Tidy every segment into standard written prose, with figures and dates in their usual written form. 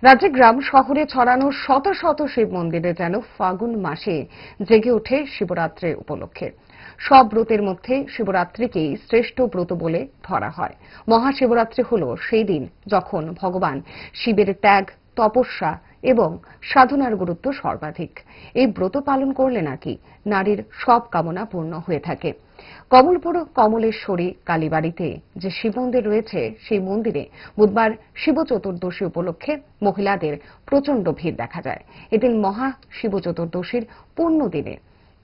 রাজ্যে গ্রাম শহরে ছড়ানো শত শত শিব মন্দিরে যেন ফাগুন মাসে জেগে ওঠে শিবরাত্রি উপলক্ষে। সব ব্রতের মধ্যে শিবরাত্রিকেই শ্রেষ্ঠ ব্রত বলে ধরা হয়। মহাশিবরাত্রি হল সেই দিন যখন ভগবান শিবের ত্যাগ, তপস্যা এবং সাধনার গুরুত্ব সর্বাধিক। এই ব্রত পালন করলে নাকি নারীর সব কামনা পূর্ণ হয়ে থাকে। কমলপুর কমলেশ্বরী কালীবাড়িতে যে শিব মন্দির রয়েছে, সেই মন্দিরে বুধবার শিব চতুর্দশী উপলক্ষে মহিলাদের প্রচন্ড ভিড় দেখা যায়। এদিন মহা শিব চতুর্দশীর পূর্ণ দিনে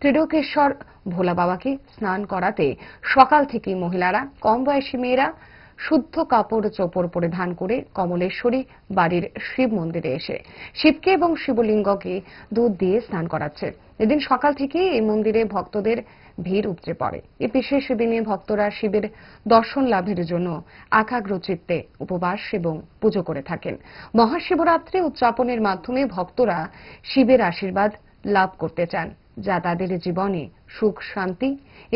ত্রিলোকেশ্বর ভোলা বাবাকে স্নান করাতে সকাল থেকেই মহিলারা, কম বয়সী মেয়েরা শুদ্ধ কাপড় চোপড় পরিধান করে কমলেশ্বরী বাড়ির শিব মন্দিরে এসে শিবকে এবং শিবলিঙ্গকে দুধ দিয়ে স্নান করাচ্ছে। এদিন সকাল থেকে এই মন্দিরে ভক্তদের ভিড় উপচে পড়ে। এই বিশেষ দিনে ভক্তরা শিবের দর্শন লাভের জন্য একাগ্র চিত্তে উপবাস এবং পুজো করে থাকেন। মহাশিবরাত্রি উদযাপনের মাধ্যমে ভক্তরা শিবের আশীর্বাদ লাভ করতে চান, যা তাদের জীবনে সুখ, শান্তি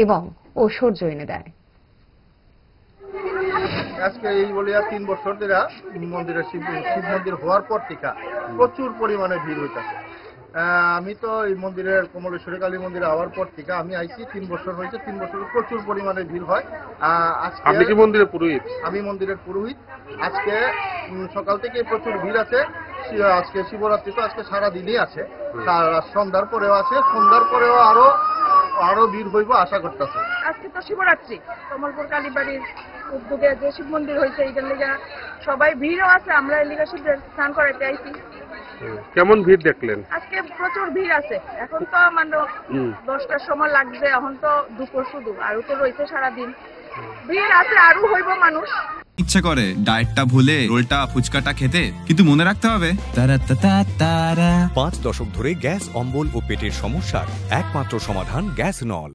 এবং ঐশ্বর্য এনে দেয়। আজকে এই বলিয়া 3 বছর ধরে মন্দিরে শিব মন্দির হওয়ার পর থেকে প্রচুর পরিমাণে ভিড় হইতেছে। আমি তো এই মন্দিরের কমলেশ্বরী কালী মন্দিরে হওয়ার পর থেকে আমি আইছি 3 বছর হয়েছে। 3 বছর প্রচুর পরিমাণে ভিড় হয়। আপনি কি মন্দিরের পুরোহিত? আমি মন্দিরের পুরোহিত। আজকে সকাল থেকে প্রচুর ভিড় আছে। আজকে শিবরাত্রি তো আজকে সারা দিনই আছে, সন্ধ্যার পরেও আছে, সন্ধ্যার পরেও আরো ভিড় হইব আশা করতেছে। আজকে তো শিবরাত্রি, কমলপুর কালীবাড়ির উদ্যোগে যে শিব মন্দির হয়েছে, এইটার লেগে সবাই ভিড়ও আছে। আমরা এই লেগে শিবের স্নান করাইতে আইছি। কেমন ভিড় দেখলেন? আজকে প্রচুর ভিড় আছে। এখন তো মানে 10টার সময় লাগছে, এখন তো দুপুর শুধু, আরো তো রয়েছে সারাদিন ভিড় আছে, আরো হইব মানুষ। ইচ্ছা করে ডায়েটটা ভুলে রোলটা ফুচকাটা খেতে, কিন্তু মনে রাখতে হবে 5 দশক ধরে গ্যাস, অম্বল ও পেটের সমস্যার একমাত্র সমাধান গ্যাস নল।